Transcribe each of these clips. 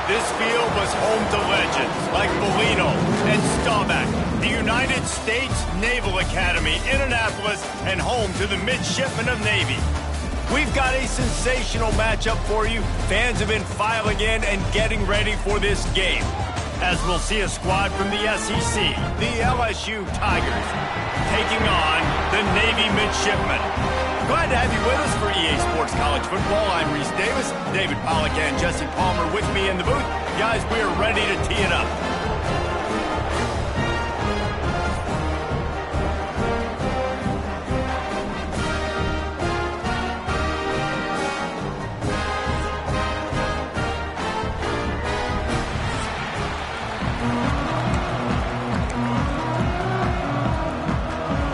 This field was home to legends like Bellino and Staubach, the United States Naval Academy in Annapolis, and home to the Midshipmen of Navy. We've got a sensational matchup for you. Fans have been filing in and getting ready for this game, as we'll see a squad from the SEC, the LSU Tigers, taking on the Navy Midshipmen. Glad to have you with us for EA Sports College Football. I'm Reese Davis, David Pollack and Jesse Palmer with me in the booth. Guys, we are ready to tee it up.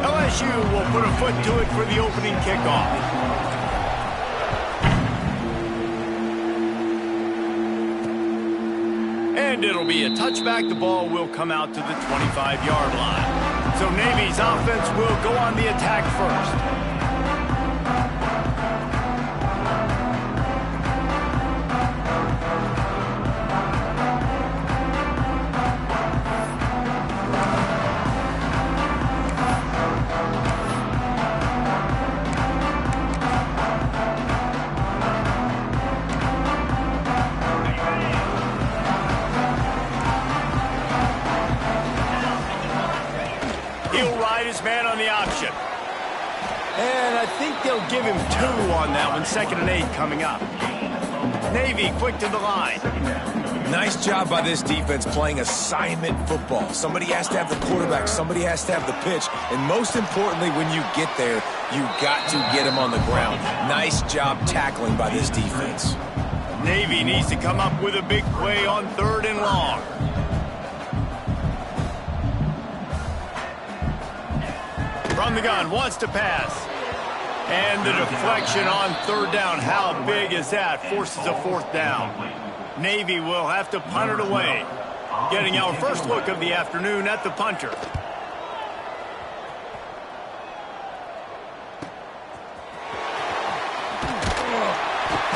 LSU will put a foot to it for the opening kickoff. And it'll be a touchback. The ball will come out to the 25-yard line. So Navy's offense will go on the attack first. He'll ride his man on the option. And I think they'll give him 2 on that one. 2nd and 8 coming up. Navy quick to the line. Nice job by this defense playing assignment football. Somebody has to have the quarterback. Somebody has to have the pitch. And most importantly, when you get there, you got to get him on the ground. Nice job tackling by this defense. Navy needs to come up with a big play on 3rd and long. From the gun, wants to pass. And the deflection on 3rd down. How big is that? Forces a 4th down. Navy will have to punt it away. Getting our first look of the afternoon at the punter.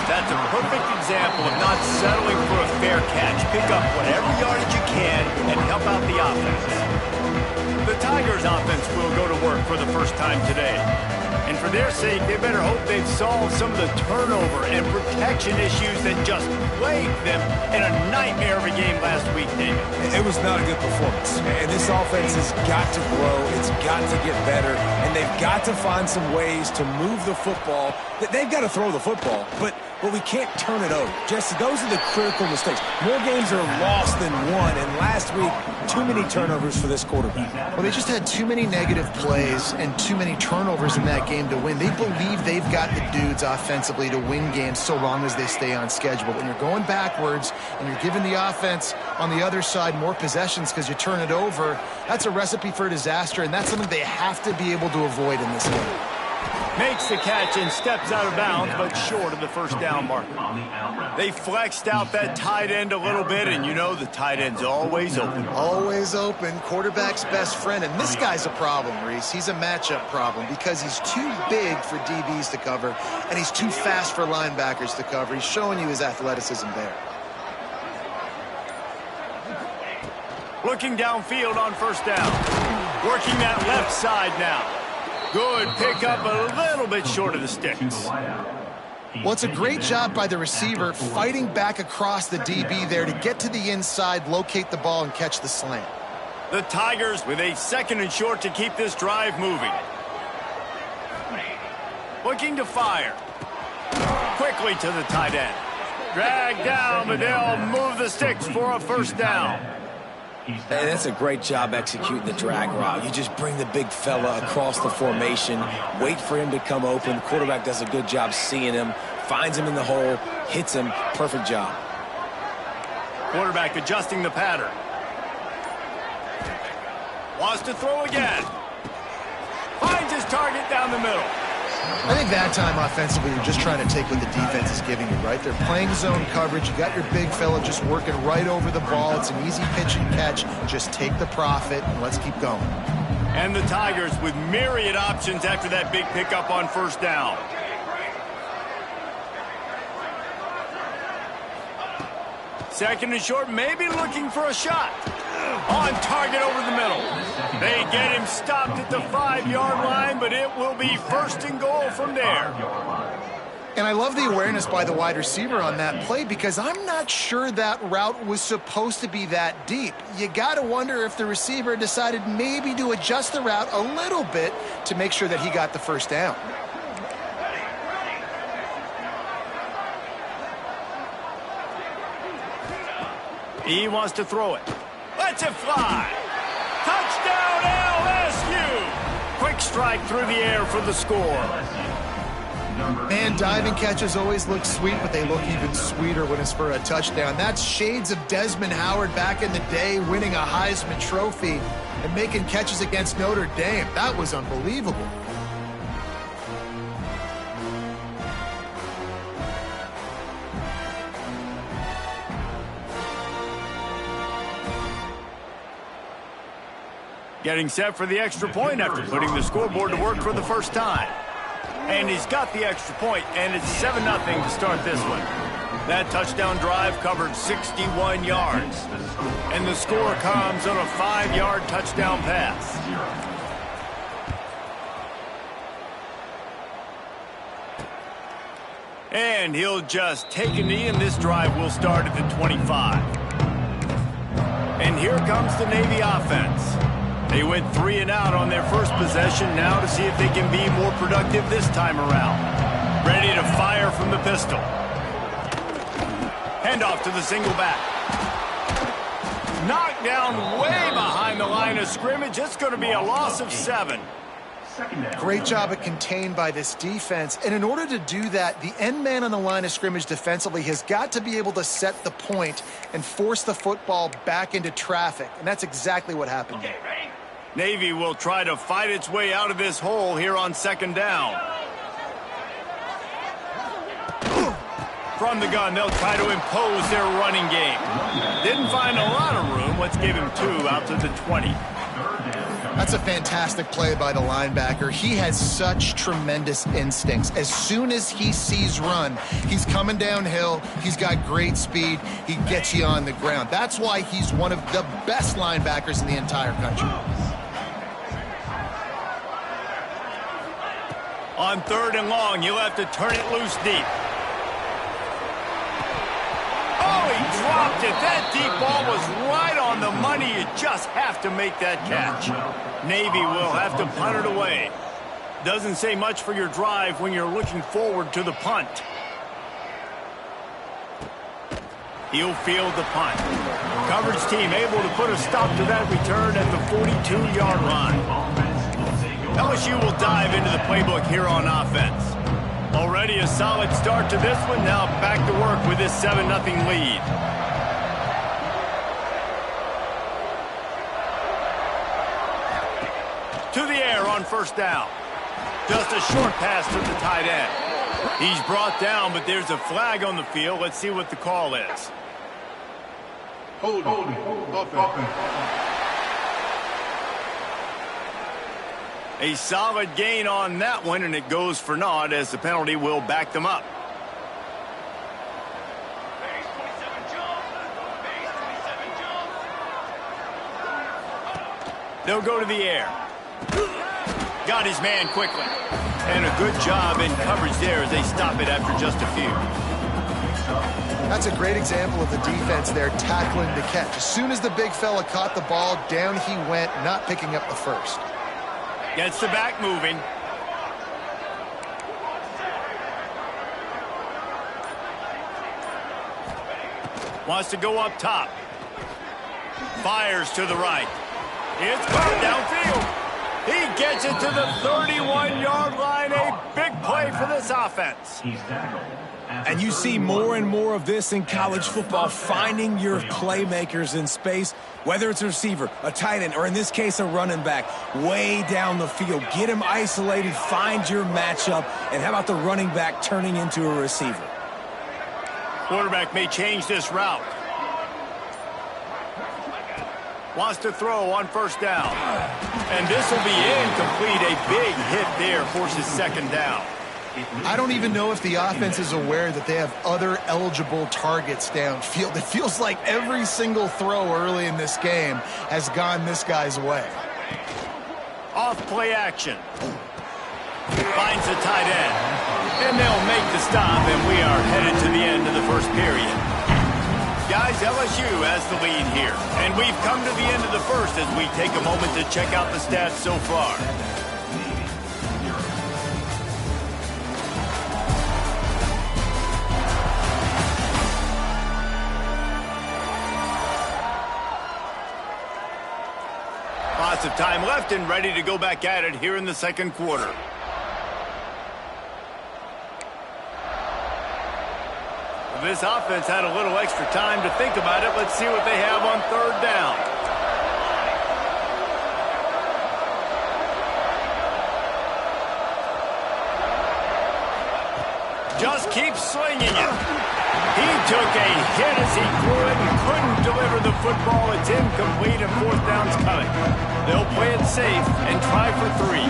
That's a perfect example of not settling for a fair catch. Pick up whatever yardage you can and help out the offense. The Tigers offense will go to work for the first time today. And for their sake, they better hope they've solved some of the turnover and protection issues that just plagued them in a nightmare of a game last week, David. It was not a good performance. And this offense has got to grow. It's got to get better. And they've got to find some ways to move the football. They've got to throw the football, but we can't turn it over. Jesse, those are the critical mistakes. More games are lost than won, and last week, too many turnovers for this quarterback. Well, they just had too many negative plays and too many turnovers in that game to win. They believe they've got the dudes offensively to win games so long as they stay on schedule. But when you're going backwards and you're giving the offense on the other side more possessions because you turn it over, that's a recipe for disaster, and that's something they have to be able to avoid in this game. Makes the catch and steps out of bounds, but short of the 1st down marker. They flexed out that tight end a little bit, and you know the tight end's always open. Always open, quarterback's best friend, and this guy's a problem, Reese. He's a matchup problem because he's too big for DBs to cover, and he's too fast for linebackers to cover. He's showing you his athleticism there. Looking downfield on 1st down. Working that left side now. Good pickup, a little bit short of the sticks. Well, it's a great job by the receiver fighting back across the DB there to get to the inside, locate the ball, and catch the slant. The Tigers with a 2nd and short to keep this drive moving. Looking to fire. Quickly to the tight end. Drag down, but they'll move the sticks for a first down. And that's a great job executing the drag route. You just bring the big fella across the formation, wait for him to come open. The quarterback does a good job seeing him, finds him in the hole, hits him. Perfect job. Quarterback adjusting the pattern. Wants to throw again. Finds his target down the middle. I think that time offensively, you're just trying to take what the defense is giving you, right? They're playing zone coverage. You got your big fella just working right over the ball. It's an easy pitch and catch. Just take the profit and let's keep going. And the Tigers with myriad options after that big pickup on first down. Second and short, maybe looking for a shot. On target over the middle. They get him stopped at the 5-yard line, but it will be first and goal from there. And I love the awareness by the wide receiver on that play because I'm not sure that route was supposed to be that deep. You got to wonder if the receiver decided maybe to adjust the route a little bit to make sure that he got the first down. He wants to throw it. Lets it fly. Touchdown LSU. Quick strike through the air for the score. Man, diving catches always look sweet, but they look even sweeter when it's for a touchdown. That's shades of Desmond Howard back in the day, winning a Heisman Trophy and making catches against Notre Dame. That was unbelievable. Getting set for the extra point after putting the scoreboard to work for the first time. And he's got the extra point, and it's 7-0 to start this one. That touchdown drive covered 61 yards. And the score comes on a 5-yard touchdown pass. And he'll just take a knee, and this drive will start at the 25. And here comes the Navy offense. They went 3 and out on their first possession, now to see if they can be more productive this time around. Ready to fire from the pistol. Handoff to the single back. Knocked down way behind the line of scrimmage. It's going to be a loss of 7. Great job at contained by this defense. And in order to do that, the end man on the line of scrimmage defensively has got to be able to set the point and force the football back into traffic. And that's exactly what happened. Okay, ready? Navy will try to fight its way out of this hole here on second down. From the gun, they'll try to impose their running game. Didn't find a lot of room. Let's give him 2 out to the 20. That's a fantastic play by the linebacker. He has such tremendous instincts. As soon as he sees run, he's coming downhill. He's got great speed. He gets you on the ground. That's why he's one of the best linebackers in the entire country. On 3rd and long, you'll have to turn it loose deep. Oh, he dropped it. That deep ball was right on the money. You just have to make that catch. Navy will have to punt it away. Doesn't say much for your drive when you're looking forward to the punt. He'll field the punt. Coverage team able to put a stop to that return at the 42-yard line. LSU will dive into the playbook here on offense. Already a solid start to this one. Now back to work with this 7-0 lead. To the air on first down. Just a short pass to the tight end. He's brought down, but there's a flag on the field. Let's see what the call is. Hold. A solid gain on that one, and it goes for naught as the penalty will back them up. They'll go to the air. Got his man quickly. And a good job in coverage there as they stop it after just a few. That's a great example of the defense there tackling the catch. As soon as the big fella caught the ball, down he went, not picking up the first. Gets the back moving. Wants to go up top. Fires to the right. It's caught downfield. He gets it to the 31-yard line. A big play for this offense. And you see more and more of this in college football, finding your playmakers in space, whether it's a receiver, a tight end, or in this case, a running back, way down the field. Get him isolated, find your matchup, and how about the running back turning into a receiver? Quarterback may change this route. Wants to throw on first down. And this will be incomplete. A big hit there forces second down. I don't even know if the offense is aware that they have other eligible targets downfield. It feels like every single throw early in this game has gone this guy's way. Off play action. Finds the tight end. And they'll make the stop, and we are headed to the end of the first period. Guys, LSU has the lead here. And we've come to the end of the first as we take a moment to check out the stats so far. Lots of time left and ready to go back at it here in the second quarter. This offense had a little extra time to think about it. Let's see what they have on third down. Just keeps slinging it. He took a hit as he threw it and couldn't deliver the football. It's incomplete and fourth down's coming. They'll play it safe and try for three.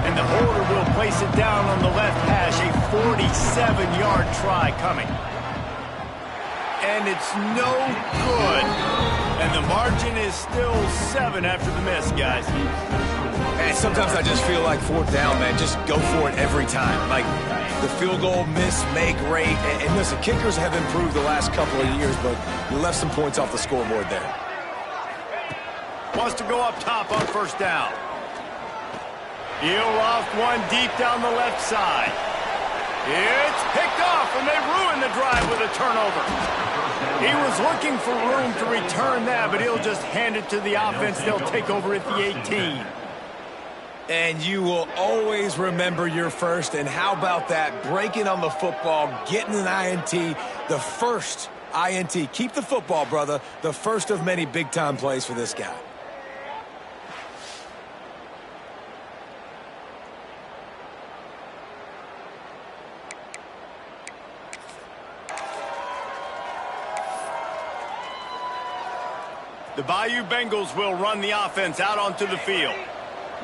And the holder will place it down on the left hash. A 47-yard try coming. And it's no good. And the margin is still 7 after the miss, guys. And sometimes I just feel like fourth down, man, just go for it every time. Like the field goal miss, make rate. And listen, kickers have improved the last couple of years, but you left some points off the scoreboard there. Wants to go up top on first down. He'll loft one deep down the left side. It's picked off, and they ruin the drive with a turnover. He was looking for room to return that, but he'll just hand it to the offense. They'll take over at the 18. And you will always remember your first. And how about that? Breaking on the football, getting an INT, the first INT. Keep the football, brother. The first of many big-time plays for this guy. The Bayou Bengals will run the offense out onto the field.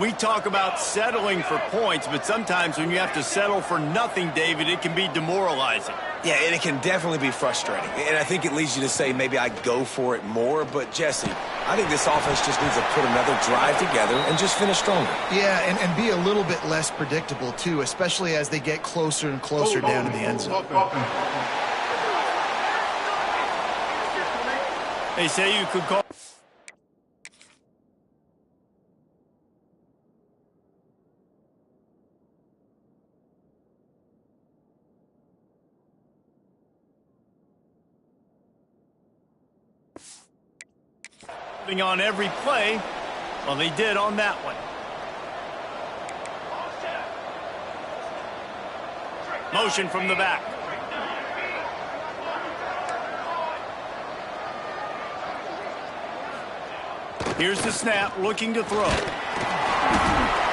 We talk about settling for points, but sometimes when you have to settle for nothing, David, it can be demoralizing. Yeah, and it can definitely be frustrating. And I think it leads you to say maybe I go for it more. But, Jesse, I think this offense just needs to put another drive together and just finish stronger. Yeah, and be a little bit less predictable, too, especially as they get closer and closer down to the end zone. They say you could call. On every play. Well, they did on that one. Motion from the back. Here's the snap, looking to throw.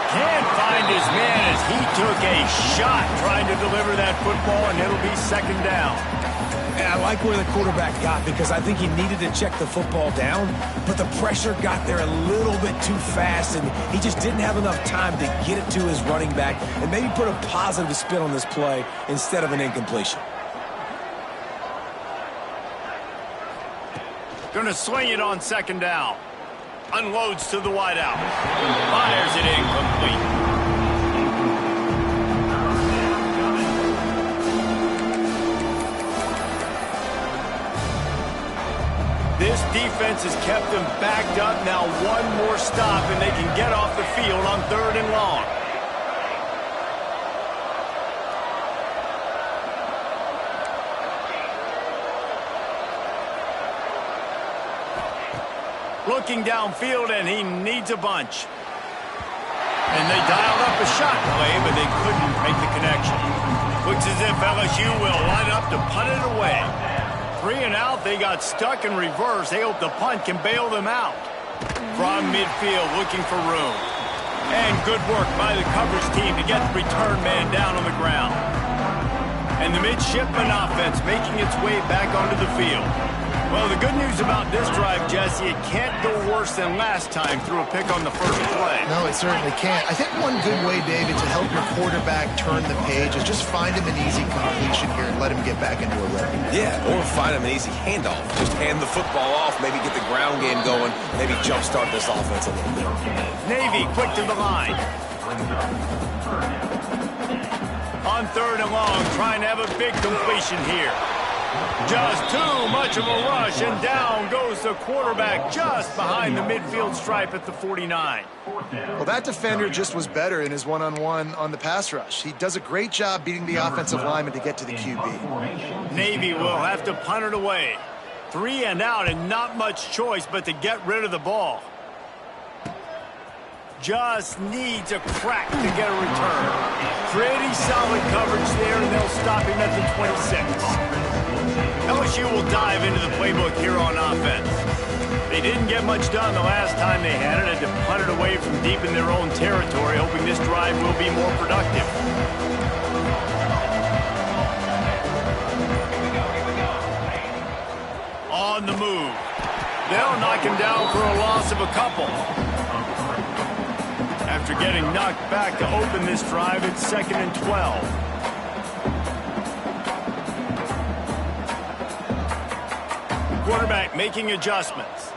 Can't find his man as he took a shot trying to deliver that football, and it'll be second down. And I like where the quarterback got because I think he needed to check the football down, but the pressure got there a little bit too fast, and he just didn't have enough time to get it to his running back and maybe put a positive spin on this play instead of an incompletion. Gonna swing it on second down. Unloads to the wideout. Fires it incomplete. This defense has kept them backed up. Now one more stop, and they can get off the field on 3rd and long. Looking downfield, and he needs a bunch. And they dialed up a shot play, but they couldn't make the connection. Looks as if LSU will line up to punt it away. 3 and out, they got stuck in reverse. They hope the punt can bail them out. From midfield, looking for room. And good work by the coverage team to get the return man down on the ground. And the midshipman offense making its way back onto the field. Well, the good news about this drive, Jesse, it can't go worse than last time through a pick on the first play. No, it certainly can't. I think one good way, David, to help your quarterback turn the page is just find him an easy completion here and let him get back into a rhythm. Yeah, or find him an easy handoff. Just hand the football off, maybe get the ground game going, maybe jumpstart this offense a little bit. Navy quick to the line. On 3rd and long, trying to have a big completion here. Just too much of a rush, and down goes the quarterback just behind the midfield stripe at the 49. Well, that defender just was better in his one-on-one on the pass rush. He does a great job beating the offensive lineman to get to the QB. Navy will have to punt it away. 3 and out, and not much choice but to get rid of the ball. Just needs a crack to get a return. Pretty solid coverage there, and they'll stop him at the 26. LSU will dive into the playbook here on offense. They didn't get much done the last time they had it, had to punt it away from deep in their own territory, hoping this drive will be more productive. On the move. They'll knock him down for a loss of a couple. After getting knocked back to open this drive, it's 2nd and 12. Quarterback making adjustments.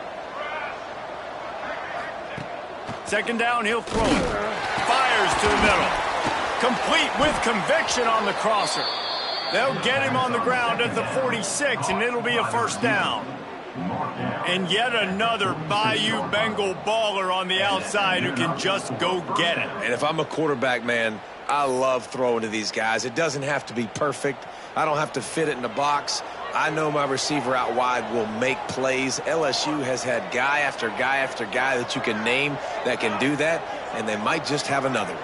2nd down, he'll throw it. Fires to the middle. Complete with conviction on the crosser. They'll get him on the ground at the 46, and it'll be a 1st down. And yet another Bayou Bengal baller on the outside who can just go get it. And if I'm a quarterback, man, I love throwing to these guys. It doesn't have to be perfect. I don't have to fit it in the box. I know my receiver out wide will make plays. LSU has had guy after guy after guy that you can name that can do that, and they might just have another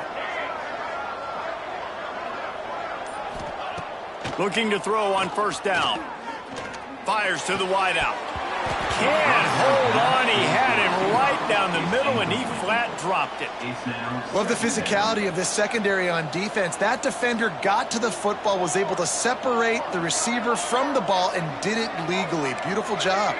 one. Looking to throw on 1st down. Fires to the wideout. Can't hold on. He had him right down the middle, and he flat dropped it. Love the physicality of this secondary on defense. That defender got to the football, was able to separate the receiver from the ball, and did it legally. Beautiful job.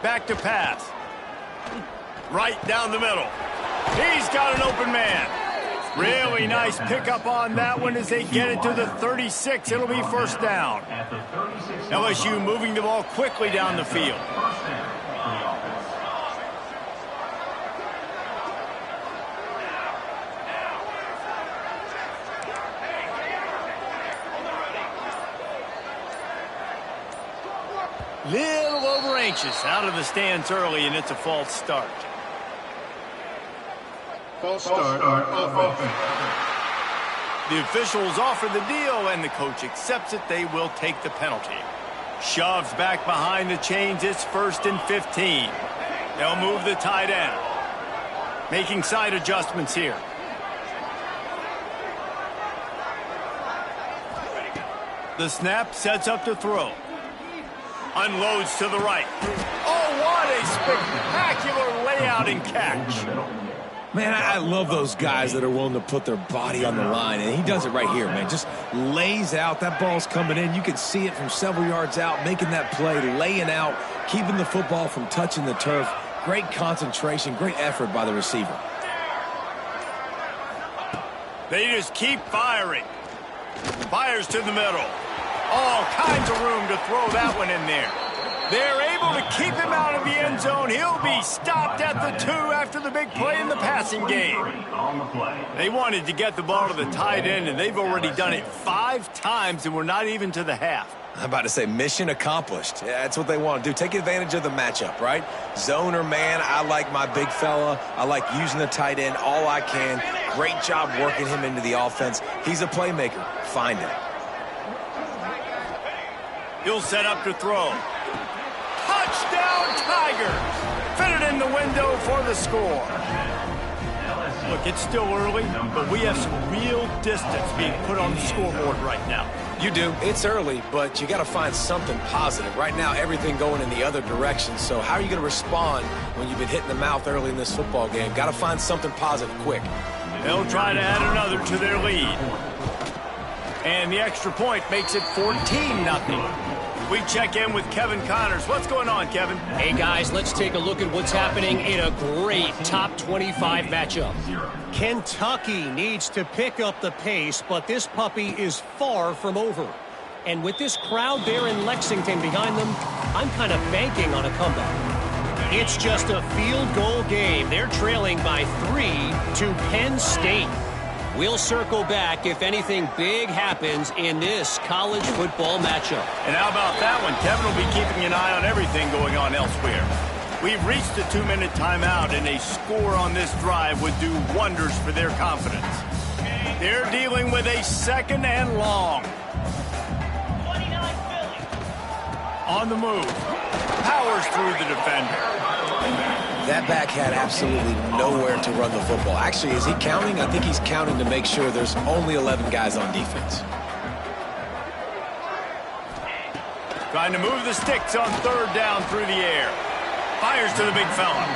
Back to pass. Right down the middle. He's got an open man. Really nice pickup on that one as they get it to the 36. It'll be 1st down. LSU moving the ball quickly down the field. Little over anxious out of the stands early, and it's a false start. False start offense. The officials offer the deal, and the coach accepts it. They will take the penalty. Shoves back behind the chains. It's 1st and 15. They'll move the tight end. Making side adjustments here. The snap sets up to throw. Unloads to the right. Oh, what a spectacular layout and catch. Man, I love those guys that are willing to put their body on the line, and he does it right here, man. Just lays out. That ball's coming in. You can see it from several yards out, making that play, laying out, keeping the football from touching the turf. Great concentration, great effort by the receiver. They just keep firing. Fires to the middle. All kinds of room to throw that one in there. They're able to keep him out of the end zone. He'll be stopped at the 2 after the big play in the passing game. They wanted to get the ball to the tight end, and they've already done it 5 times, and we're not even to the half. I'm about to say mission accomplished. Yeah, that's what they want to do. Take advantage of the matchup, right? Zone or man, I like my big fella. I like using the tight end all I can. Great job working him into the offense. He's a playmaker. Find him. He'll set up to throw. Touchdown, Tigers! Fit it in the window for the score. Look, it's still early, but we have some real distance being put on the scoreboard right now. You do. It's early, but you got to find something positive. Right now, everything going in the other direction. So how are you going to respond when you've been hit in the mouth early in this football game? Got to find something positive quick. They'll try to add another to their lead. And the extra point makes it 14-0. We check in with Kevin Connors. What's going on, Kevin? Hey, guys, let's take a look at what's happening in a great top 25 matchup. Kentucky needs to pick up the pace, but this puppy is far from over. And with this crowd there in Lexington behind them, I'm kind of banking on a comeback. It's just a field goal game. They're trailing by 3 to Penn State. We'll circle back if anything big happens in this college football matchup. And how about that one? Kevin will be keeping an eye on everything going on elsewhere. We've reached a 2-minute timeout, and a score on this drive would do wonders for their confidence. They're dealing with a 2nd and long. On the move. Powers through the defender. That back had absolutely nowhere to run the football. Actually, is he counting? I think he's counting to make sure there's only 11 guys on defense. Trying to move the sticks on 3rd down through the air. Fires to the big fella.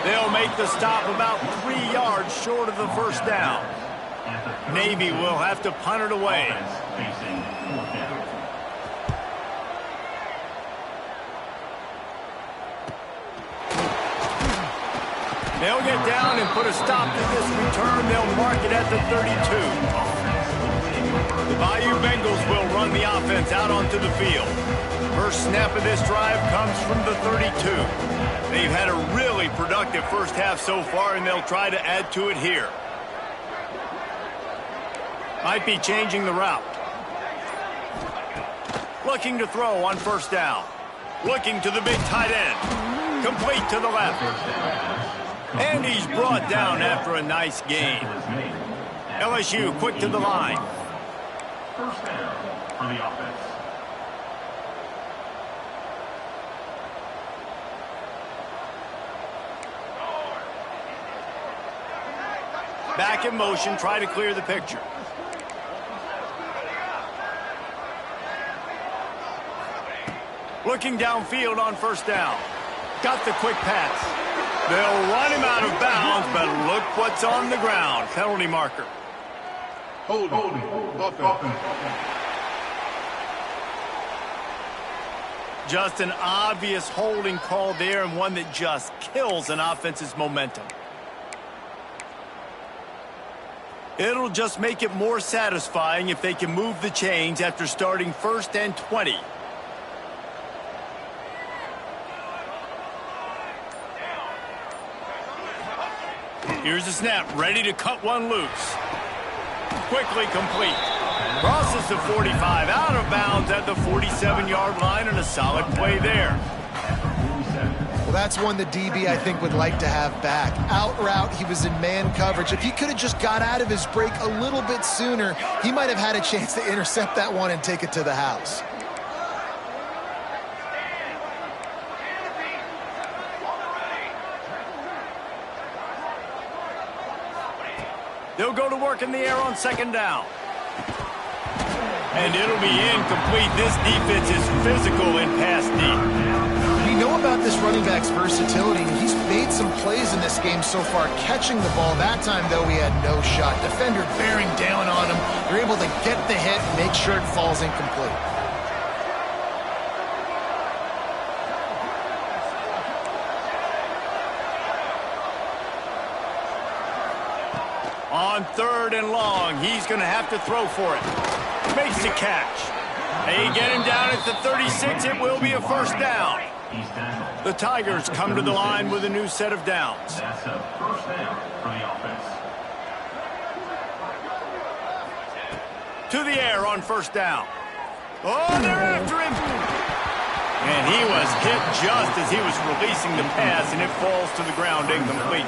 They'll make the stop about 3 yards short of the 1st down. Navy will have to punt it away. They'll get down and put a stop to this return. They'll mark it at the 32. The Bayou Bengals will run the offense out onto the field. First snap of this drive comes from the 32. They've had a really productive first half so far, and they'll try to add to it here. Might be changing the route. Looking to throw on 1st down. Looking to the big tight end. Complete to the left. And he's brought down after a nice gain. LSU quick to the line. 1st down for the offense. Back in motion, try to clear the picture. Looking downfield on 1st down. Got the quick pass. They'll run him out of bounds, but look what's on the ground. Penalty marker. Holding. Offense. Just an obvious holding call there, and one that just kills an offense's momentum. It'll just make it more satisfying if they can move the chains after starting 1st and 20. Here's the snap, ready to cut one loose. Quickly complete. Crosses the 45, out of bounds at the 47-yard line, and a solid play there. Well, that's one the DB, I think, would like to have back. Out route, he was in man coverage. If he could have just got out of his break a little bit sooner, he might have had a chance to intercept that one and take it to the house. They'll go to work in the air on 2nd down. And it'll be incomplete. This defense is physical in pass deep. We know about this running back's versatility, and he's made some plays in this game so far, catching the ball. That time, though, he had no shot. Defender bearing down on him. They're able to get the hit and make sure it falls incomplete. On 3rd and long, he's going to have to throw for it. makes the catch. They get him down at the 36. It will be a first down. The Tigers come to the line with a new set of downs. That's a first down for the offense. To the air on first down. Oh, they're after him. And he was hit just as he was releasing the pass, and it falls to the ground incomplete.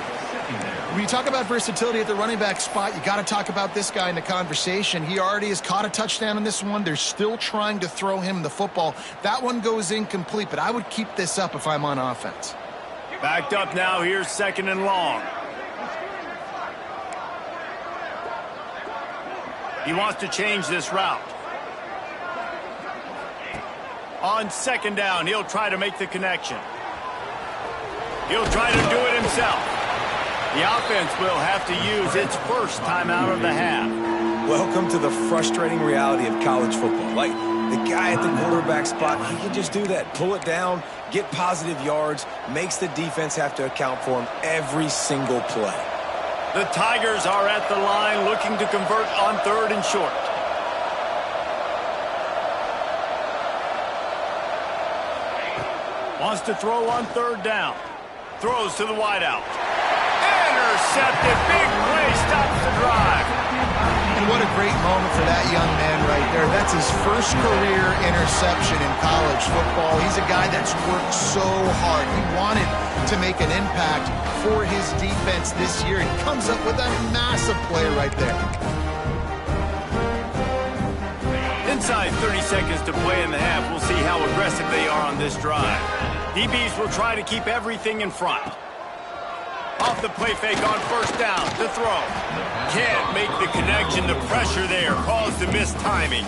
When you talk about versatility at the running back spot, you got to talk about this guy in the conversation. He already has caught a touchdown in this one. They're still trying to throw him the football. That one goes incomplete, but I would keep this up if I'm on offense. Backed up now. Here's second and long. He wants to change this route. On second down, he'll try to make the connection. He'll try to do it himself. The offense will have to use its first timeout of the half. Welcome to the frustrating reality of college football. Like, the guy at the quarterback spot, he can just do that. Pull it down, get positive yards, makes the defense have to account for him every single play. The Tigers are at the line looking to convert on third and short. Wants to throw on third down. Throws to the wideout. Intercepted. Big play stops the drive. And what a great moment for that young man right there. That's his first career interception in college football. He's a guy that's worked so hard. He wanted to make an impact for his defense this year. He comes up with a massive play right there. Inside 30 seconds to play in the half. We'll see how aggressive they are on this drive. DBs will try to keep everything in front. Off the play fake on first down to throw. Can't make the connection. The pressure there caused the missed timing.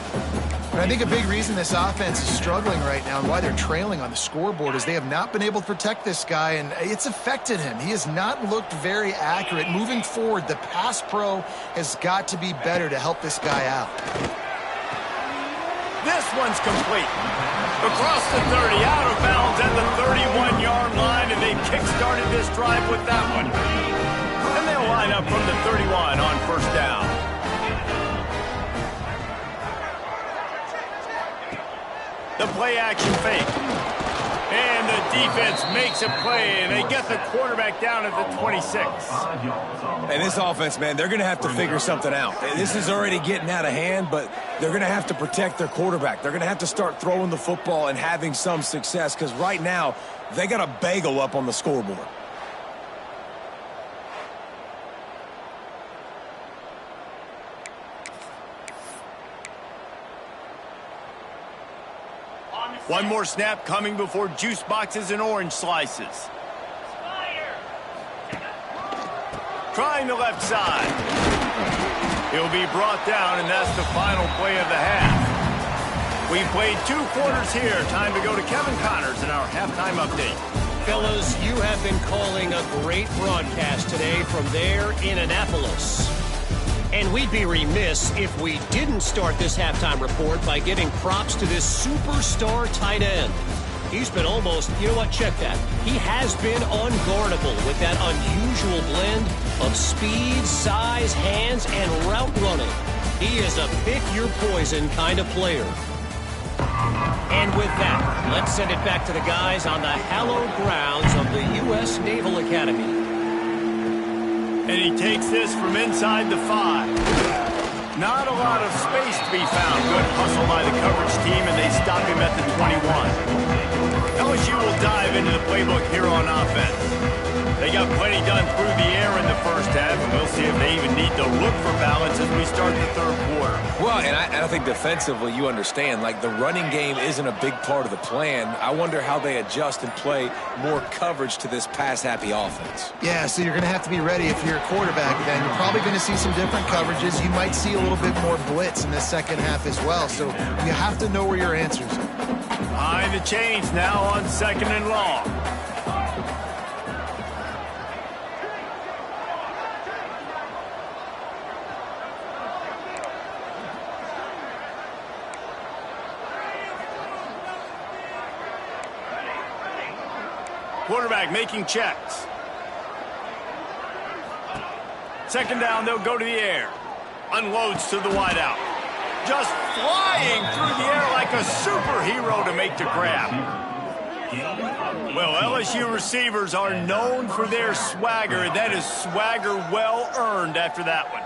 And I think a big reason this offense is struggling right now and why they're trailing on the scoreboard is they have not been able to protect this guy, and it's affected him. He has not looked very accurate. Moving forward, the pass pro has got to be better to help this guy out. This one's complete. Across the 30, out of bounds at the 31-yard line, and they've kick-started this drive with that one. And they'll line up from the 31 on first down. The play-action fake. And the defense makes a play, and they get the quarterback down at the 26. And this offense, man, they're going to have to figure something out. This is already getting out of hand, but they're going to have to protect their quarterback. They're going to have to start throwing the football and having some success, because right now, they got a bagel up on the scoreboard. One more snap coming before juice boxes and orange slices. Trying the left side. He'll be brought down, and that's the final play of the half. We played 2 quarters here. Time to go to Kevin Connors in our halftime update. Fellas, you have been calling a great broadcast today from there in Annapolis. And we'd be remiss if we didn't start this halftime report by giving props to this superstar tight end. He's been almost, you know what, check that. He has been unguardable with that unusual blend of speed, size, hands, and route running. He is a pick-your-poison kind of player. And with that, let's send it back to the guys on the hallowed grounds of the U.S. Naval Academy. And he takes this from inside the 5. Not a lot of space to be found. Good hustle by the coverage team, and they stop him at the 21. LSU will dive into the playbook here on offense. They got plenty done through the air in the first half, and we'll see if they even need to look for balance as we start the third quarter. Well, and I think defensively, you understand, like, the running game isn't a big part of the plan. I wonder how they adjust and play more coverage to this pass-happy offense. Yeah, so you're going to have to be ready if you're a quarterback then. You're probably going to see some different coverages. You might see a little bit more blitz in the second half as well, so you have to know where your answers are. Behind the chains now on second and long. Quarterback making checks. Second down, they'll go to the air. Unloads to the wideout. just flying through the air like a superhero to make the grab. Well, LSU receivers are known for their swagger, and that is swagger well earned after that one.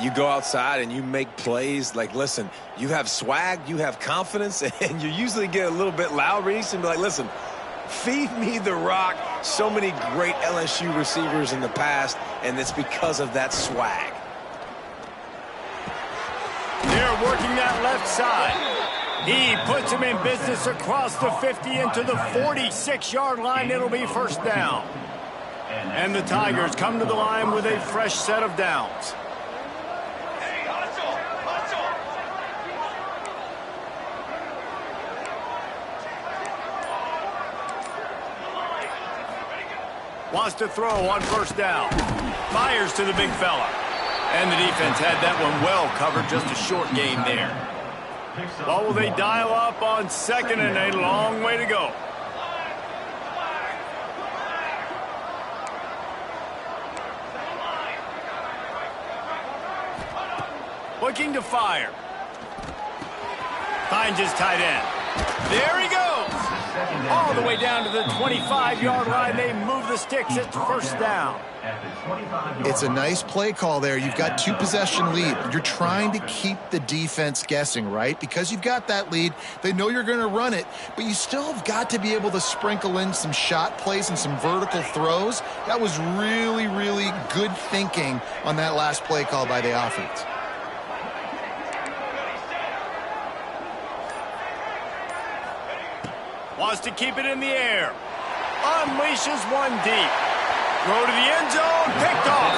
You go outside and you make plays. Like, listen, you have swag, you have confidence, and you usually get a little bit loud, Reese, and be like, listen, feed me the rock. So many great LSU receivers in the past, and it's because of that swag. They're working that left side. He puts him in business across the 50 into the 46-yard line. It'll be first down. And the Tigers come to the line with a fresh set of downs. Wants to throw on first down. Fires to the big fella. And the defense had that one well covered. Just a short game there. Well, will they dial up on second and a long way to go? Looking to fire. Finds his tight end. There he goes. All the way down to the 25-yard line. They move the sticks. It's first down. It's a nice play call there. You've got 2-possession lead. You're trying to keep the defense guessing, right? Because you've got that lead, they know you're going to run it, but you still have got to be able to sprinkle in some shot plays and some vertical throws. That was really, really good thinking on that last play call by the offense. Wants to keep it in the air. Unleashes one deep. Throw to the end zone. Picked off.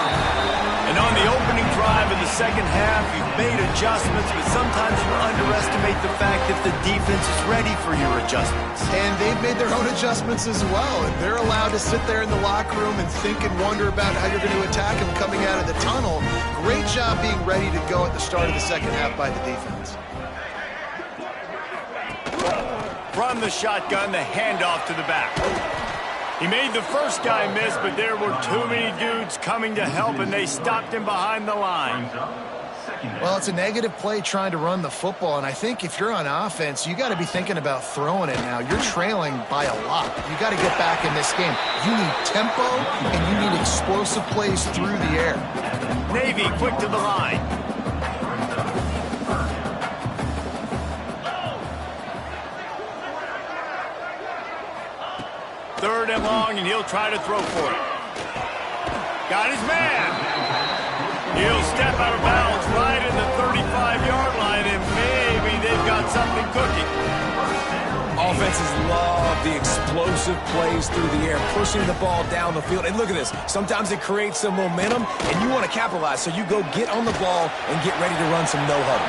And on the opening drive of the second half, you've made adjustments, but sometimes you underestimate the fact that the defense is ready for your adjustments. And they've made their own adjustments as well. And they're allowed to sit there in the locker room and think and wonder about how you're going to attack them coming out of the tunnel. Great job being ready to go at the start of the second half by the defense. From the shotgun, the handoff to the back. He made the first guy miss, but there were too many dudes coming to help, and they stopped him behind the line. Well, it's a negative play trying to run the football, and I think if you're on offense, you got to be thinking about throwing it now. You're trailing by a lot. You got to get back in this game. You need tempo, and you need explosive plays through the air. Navy quick to the line. Third and long, and he'll try to throw for it. Got his man. He'll step out of bounds right in the 35-yard line, and maybe they've got something cooking. Offenses love the explosive plays through the air, pushing the ball down the field. And look at this. Sometimes it creates some momentum, and you want to capitalize. So you go get on the ball and get ready to run some no-huddle.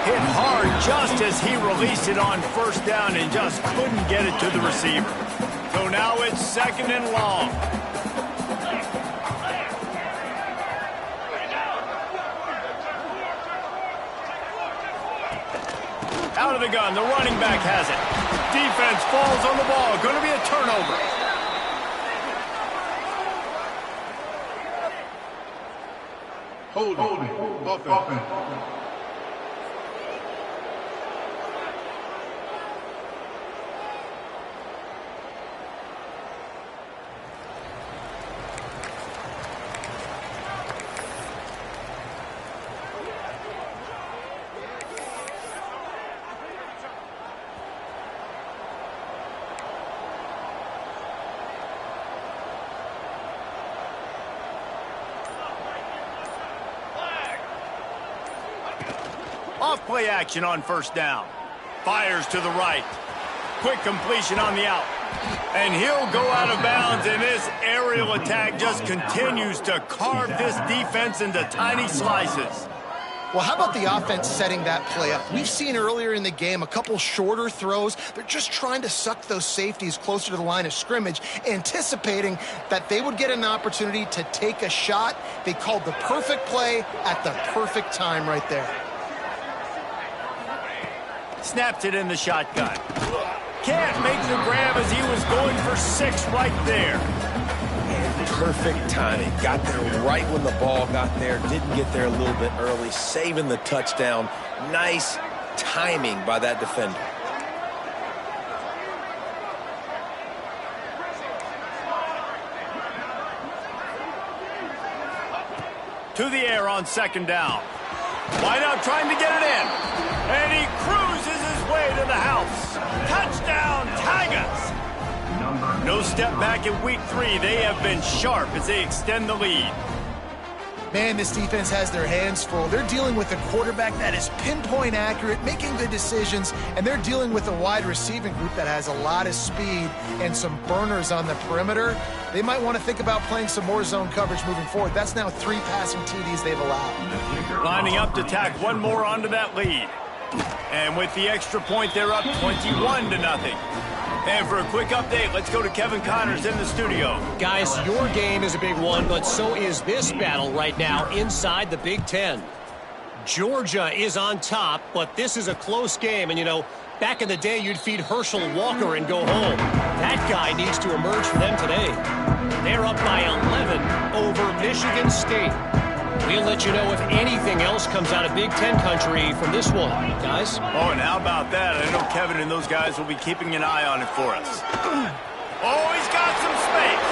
Hit hard just as he released it on first down and just couldn't get it to the receiver. So now it's second and long. Out of the gun, the running back has it. Defense falls on the ball. Going to be a turnover. Holding. Offense. Off play action on first down. Fires to the right. Quick completion on the out. And he'll go out of bounds, and this aerial attack just continues to carve this defense into tiny slices. Well, how about the offense setting that play up? We've seen earlier in the game a couple shorter throws. They're just trying to suck those safeties closer to the line of scrimmage, anticipating that they would get an opportunity to take a shot. They called the perfect play at the perfect time right there. Snaps it in the shotgun. Can't make the grab as he was going for 6 right there. perfect timing. Got there right when the ball got there. Didn't get there a little bit early. Saving the touchdown. Nice timing by that defender. To the air on second down. Wide out trying to get it in. And he cruises his way to the house. Touchdown, Tigers! No step back in week 3. They have been sharp as they extend the lead. Man, this defense has their hands full. They're dealing with a quarterback that is pinpoint accurate, making good decisions, and they're dealing with a wide receiving group that has a lot of speed and some burners on the perimeter. They might want to think about playing some more zone coverage moving forward. That's now 3 passing TDs they've allowed. Lining up to tack one more onto that lead. And with the extra point, they're up 21-0. And for a quick update, let's go to Kevin Connors in the studio. Guys, your game is a big one, but so is this battle right now inside the Big Ten. Georgia is on top, but this is a close game. And, you know, back in the day, you'd feed Herschel Walker and go home. That guy needs to emerge for them today. They're up by 11 over Michigan State. We'll let you know if anything else comes out of Big Ten country from this one, guys. Oh, and how about that? I know Kevin and those guys will be keeping an eye on it for us. Oh, he's got some space.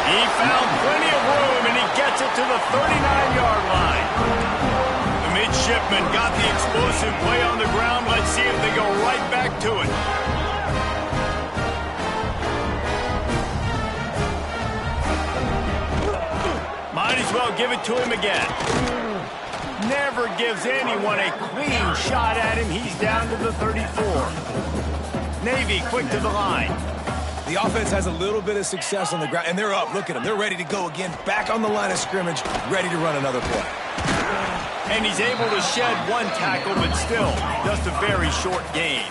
He found plenty of room, and he gets it to the 39-yard line. The midshipmen got the explosive play on the ground. Let's see if they go right back to it. Might as well give it to him again. Never gives anyone a clean shot at him. He's down to the 34. Navy quick to the line. The offense has a little bit of success on the ground, and they're up. Look at them. They're ready to go again. Back on the line of scrimmage, ready to run another play. And he's able to shed one tackle, but still just a very short gain.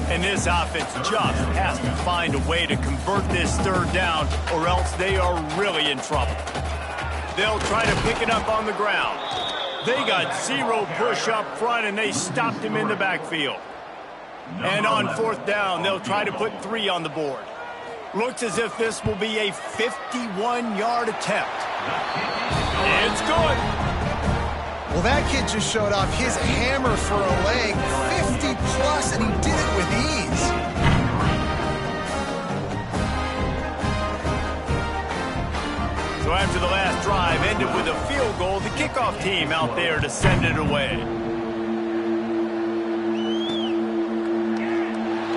And this offense just has to find a way to convert this third down, or else they are really in trouble. They'll try to pick it up on the ground. They got 0 push up front, and they stopped him in the backfield. And on fourth down, they'll try to put 3 on the board. Looks as if this will be a 51-yard attempt. It's good. Well, that kid just showed off his hammer for a leg, 50-plus, and he did it with ease. So after the last drive ended with a field goal, the kickoff team out there to send it away.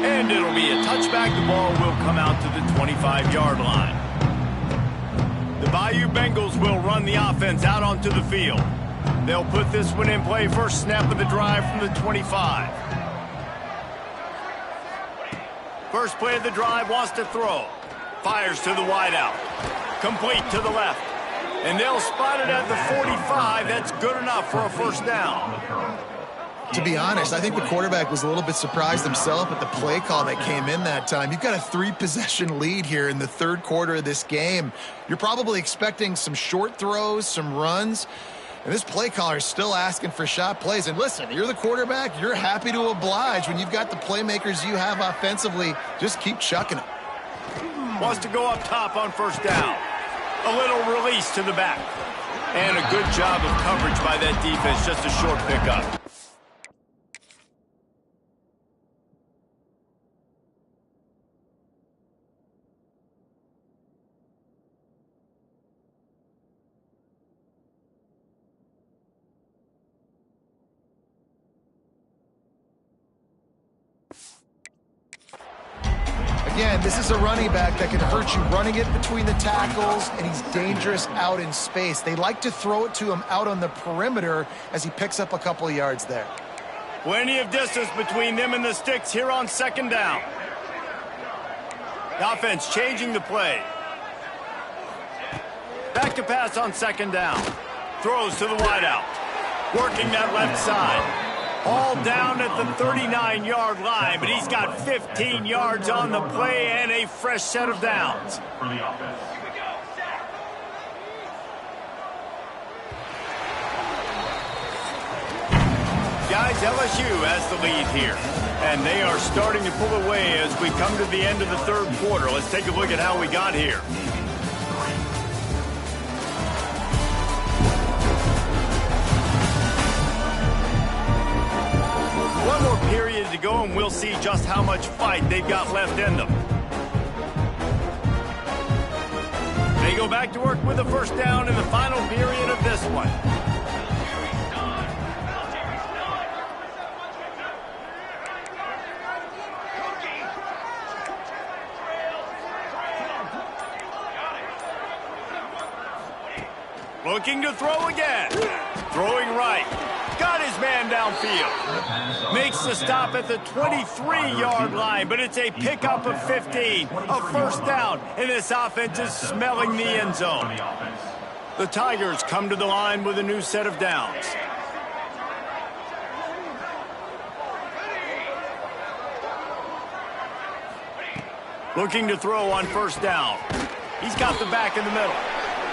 And it'll be a touchback. The ball will come out to the 25-yard line. The Bayou Bengals will run the offense out onto the field. They'll put this one in play. First snap of the drive from the 25. First play of the drive, wants to throw. Fires to the wideout. Complete to the left. And they'll spot it at the 45. That's good enough for a first down. To be honest, I think the quarterback was a little bit surprised himself at the play call that came in that time. You've got a 3-possession lead here in the third quarter of this game. You're probably expecting some short throws, some runs. And this play caller is still asking for shot plays. And listen, you're the quarterback. You're happy to oblige when you've got the playmakers you have offensively. Just keep chucking them. Wants to go up top on first down. A little release to the back. And a good job of coverage by that defense. Just a short pickup. Again, this is a running back that can hurt you running it between the tackles, and he's dangerous out in space. They like to throw it to him out on the perimeter as he picks up a couple of yards there. Plenty of distance between them and the sticks here on second down. The offense changing the play. Back to pass on second down. Throws to the wideout. Working that left side. All down at the 39-yard line, but he's got 15 yards on the play and a fresh set of downs. guys, LSU has the lead here. And they are starting to pull away as we come to the end of the third quarter. Let's take a look at how we got here. One more period to go, and we'll see just how much fight they've got left in them. They go back to work with a first down in the final period of this one. Looking to throw again. Throwing right. Got his man downfield. Makes the stop at the 23-yard line, but it's a pickup of 15. A first down, and this offense is smelling the end zone. The Tigers come to the line with a new set of downs. Looking to throw on first down. He's got the back in the middle.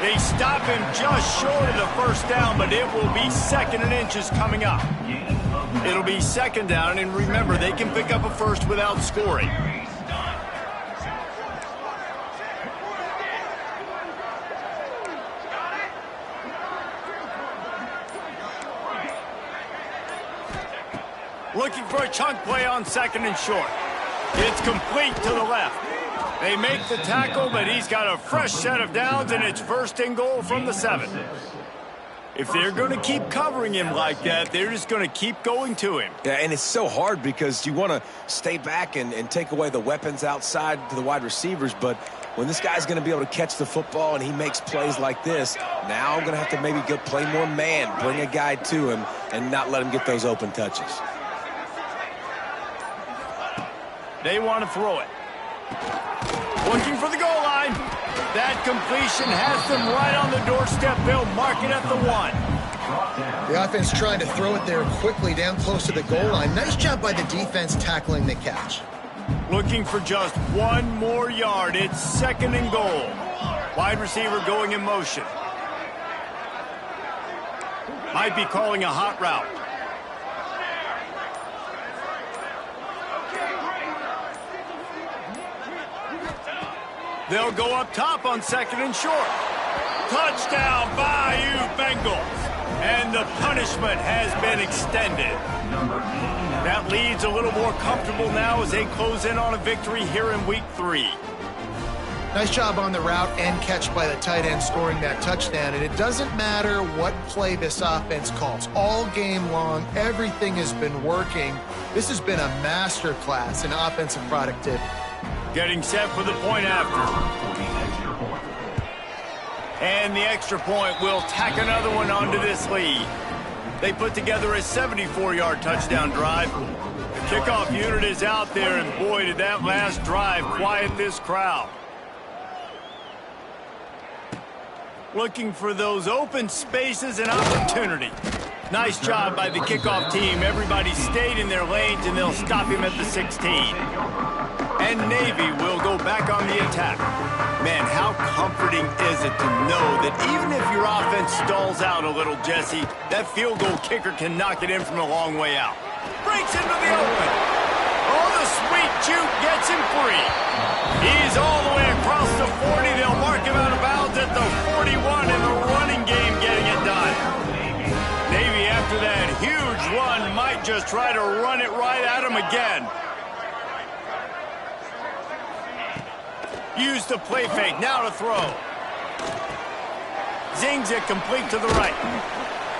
They stop him just short of the first down, but it will be second and inches coming up. It'll be second down, and remember, they can pick up a first without scoring. Looking for a chunk play on second and short. It's complete to the left. They make the tackle, but he's got a fresh set of downs, and it's first and goal from the 7. If they're going to keep covering him like that, they're just going to keep going to him. Yeah, and it's so hard because you want to stay back and take away the weapons outside to the wide receivers, but when this guy's going to be able to catch the football and he makes plays like this, now I'm going to have to maybe go play more man, bring a guy to him, and not let him get those open touches. They want to throw it. Looking for the goal line. That completion has them right on the doorstep. They'll mark it at the 1. The offense trying to throw it there quickly down close to the goal line. Nice job by the defense tackling the catch. Looking for just one more yard. It's second and goal. Wide receiver going in motion. Might be calling a hot route. They'll go up top on second and short. Touchdown, Bayou Bengals. And the punishment has been extended. That lead's a little more comfortable now as they close in on a victory here in week 3. Nice job on the route and catch by the tight end scoring that touchdown. And it doesn't matter what play this offense calls. All game long, everything has been working. This has been a masterclass in offensive productivity. Getting set for the point after. And the extra point will tack another one onto this lead. They put together a 74-yard touchdown drive. The kickoff unit is out there, and boy, did that last drive quiet this crowd. Looking for those open spaces and opportunity. Nice job by the kickoff team. Everybody stayed in their lanes, and they'll stop him at the 16. And Navy will go back on the attack. Man, how comforting is it to know that even if your offense stalls out a little, Jesse, that field goal kicker can knock it in from a long way out. Breaks into the open. Oh, the sweet juke gets him free. He's all the way across the 40. They'll mark him out of bounds at the 41 in the running game, getting it done. Navy, after that huge run, might just try to run it right at him again. Use the play fake, now to throw. Zings it complete to the right.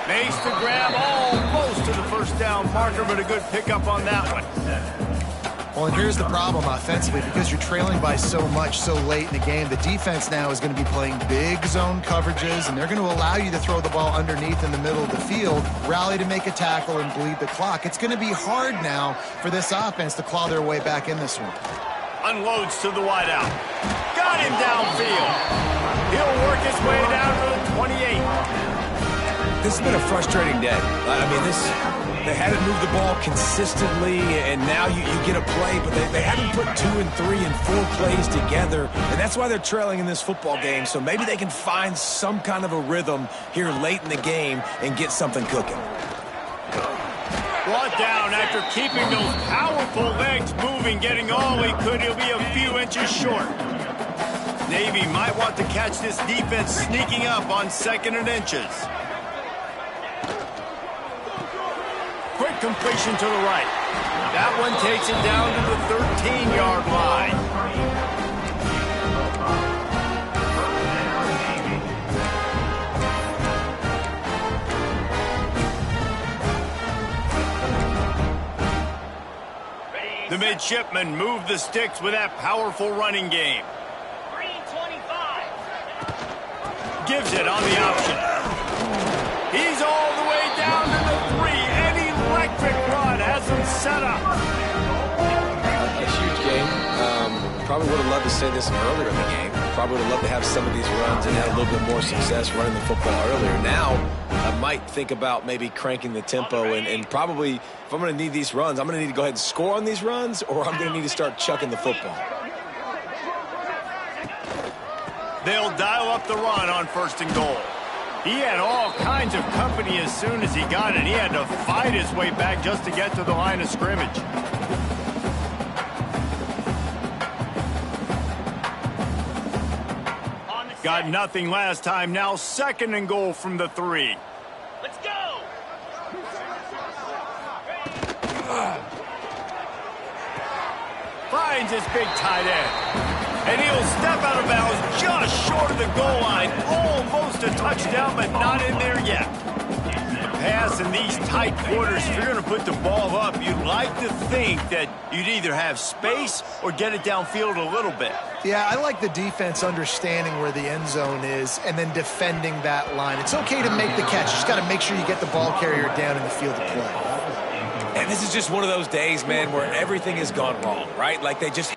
Makes the grab almost to the first down marker, but a good pickup on that one. Well, and here's the problem offensively, because you're trailing by so much so late in the game. The defense now is going to be playing big zone coverages, and they're going to allow you to throw the ball underneath in the middle of the field, rally to make a tackle, and bleed the clock. It's going to be hard now for this offense to claw their way back in this one. Unloads to the wideout. Got him downfield. He'll work his way down to the 28. This has been a frustrating day. I mean, they hadn't moved the ball consistently, and now you get a play, but they haven't put 2 and 3 and 4 plays together, and that's why they're trailing in this football game. So maybe they can find some kind of a rhythm here late in the game and get something cooking. Brought down after keeping those powerful legs moving, getting all he could. He'll be a few inches short. Navy might want to catch this defense sneaking up on 2nd and inches. Quick completion to the right. That one takes him down to the 13-yard line. The midshipmen move the sticks with that powerful running game. 325. Gives it on the option. He's all the way down to the 3. An electric run has him set up. A huge game. Probably would have loved to say this earlier in the game. Probably would have loved to have some of these runs and had a little bit more success running the football earlier. Now, I might think about maybe cranking the tempo and probably, if I'm going to need these runs, I'm going to need to go ahead and score on these runs, or I'm going to need to start chucking the football. They'll dial up the run on 1st and goal. He had all kinds of company as soon as he got it. He had to fight his way back just to get to the line of scrimmage. Got nothing last time. Now 2nd and goal from the 3. Let's go. Finds his big tight end. And he'll step out of bounds just short of the goal line. Almost a touchdown, but not in there yet. Pass in these tight quarters, if you're going to put the ball up, you'd like to think that you'd either have space or get it downfield a little bit. Yeah, I like the defense understanding where the end zone is and then defending that line. It's okay to make the catch. You just got to make sure you get the ball carrier down in the field of play. And this is just one of those days, man, where everything has gone wrong, right? Like they just...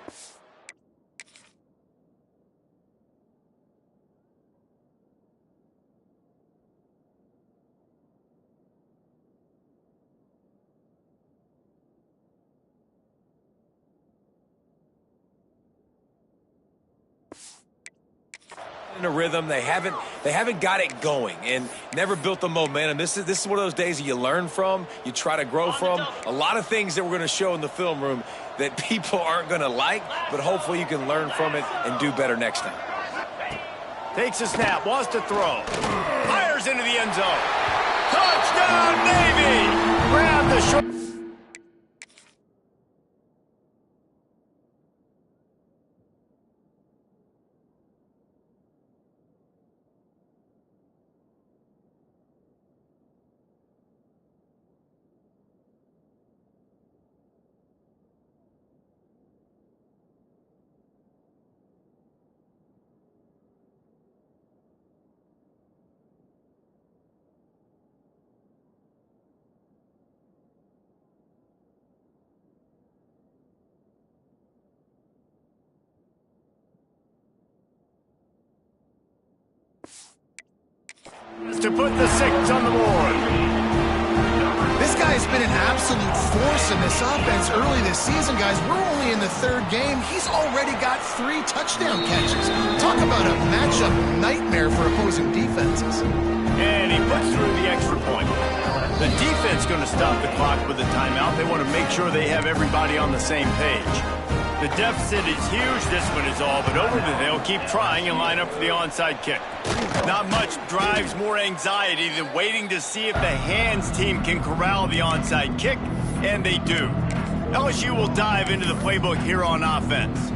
in a rhythm. They haven't got it going and never built the momentum. This is one of those days that you learn from, you try to grow from. A lot of things that we're going to show in the film room that people aren't going to like, but hopefully you can learn from it and do better next time. Takes a snap, wants to throw. Fires into the end zone. Touchdown, Navy! Grab the short. To put the 6 on the board. This guy's been an absolute force in this offense early this season, guys. We're only in the 3rd game. He's already got 3 touchdown catches. Talk about a matchup nightmare for opposing defenses. And he puts through the extra point. The defense going to stop the clock with a timeout. They want to make sure they have everybody on the same page. The deficit is huge. This one is all but over, but they'll keep trying and line up for the onside kick. Not much drives more anxiety than waiting to see if the hands team can corral the onside kick, and they do. LSU will dive into the playbook here on offense.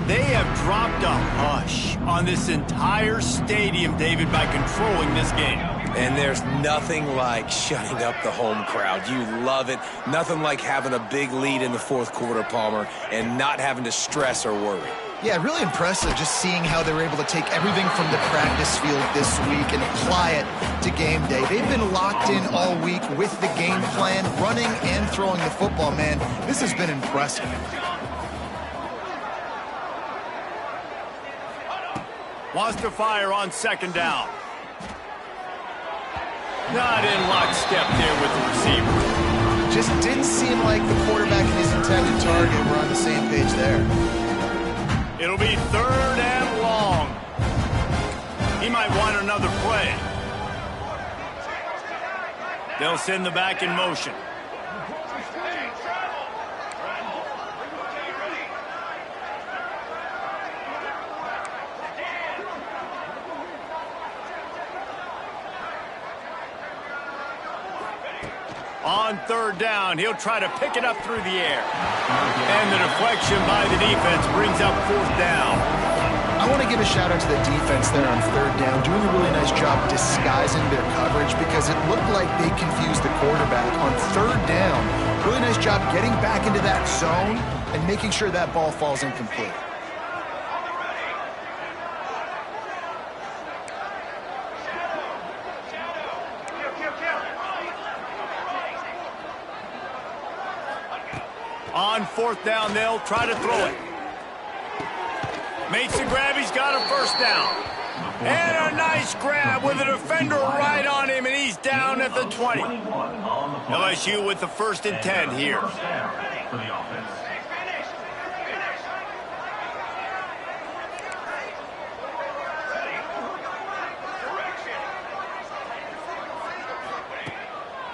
They have dropped a hush on this entire stadium, David, by controlling this game. And there's nothing like shutting up the home crowd. You love it. Nothing like having a big lead in the 4th quarter, Palmer, and not having to stress or worry. Yeah, really impressive just seeing how they were able to take everything from the practice field this week and apply it to game day. They've been locked in all week with the game plan, running and throwing the football, man. This has been impressive. Wants to fire on 2nd down. Not in lockstep there with the receiver. Just didn't seem like the quarterback and his intended target were on the same page there. It'll be 3rd and long. He might want another play. They'll send the back in motion. On third down, he'll try to pick it up through the air. And the deflection by the defense brings up fourth down. I want to give a shout out to the defense there on third down, doing a really nice job disguising their coverage because it looked like they confused the quarterback on third down. Really nice job getting back into that zone and making sure that ball falls incomplete. On fourth down, they'll try to throw it. Makes the grab, he's got a first down. And a nice grab with a defender right on him, and he's down at the 20. LSU with the 1st and 10 here.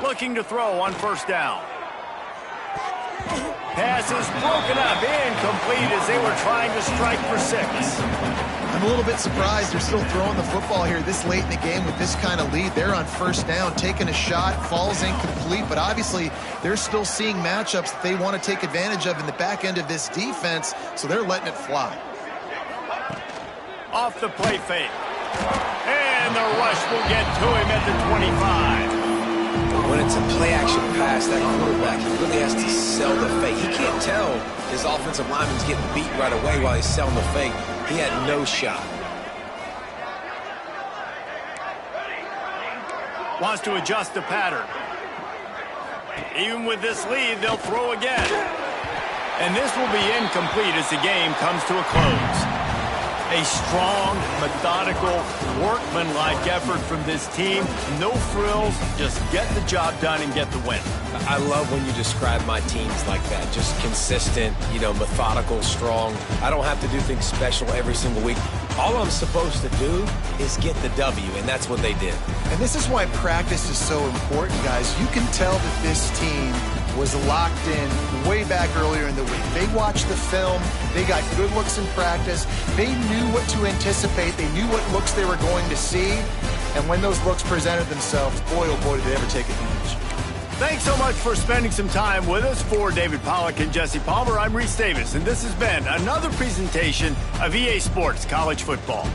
Looking to throw on first down. Pass is broken up, incomplete as they were trying to strike for 6. I'm a little bit surprised they're still throwing the football here this late in the game with this kind of lead. They're on first down, taking a shot, falls incomplete, but obviously they're still seeing matchups that they want to take advantage of in the back end of this defense, so they're letting it fly. Off the play fake. And the rush will get to him at the 25. When it's a play-action pass, that quarterback, he really has to sell the fake. He can't tell his offensive lineman's getting beat right away while he's selling the fake. He had no shot. Wants to adjust the pattern. Even with this lead, they'll throw again. And this will be incomplete as the game comes to a close. A strong, methodical, workmanlike effort from this team. No frills, just get the job done and get the win. I love when you describe my teams like that. Just consistent, methodical, strong. I don't have to do things special every single week. All I'm supposed to do is get the W, and that's what they did. And this is why practice is so important, guys. You can tell that this team was locked in way back earlier in the week. They watched the film. They got good looks in practice. They knew what to anticipate. They knew what looks they were going to see. And when those looks presented themselves, boy, oh boy, did they ever take advantage. Thanks so much for spending some time with us. For David Pollack and Jesse Palmer, I'm Reese Davis, and this has been another presentation of EA Sports College Football.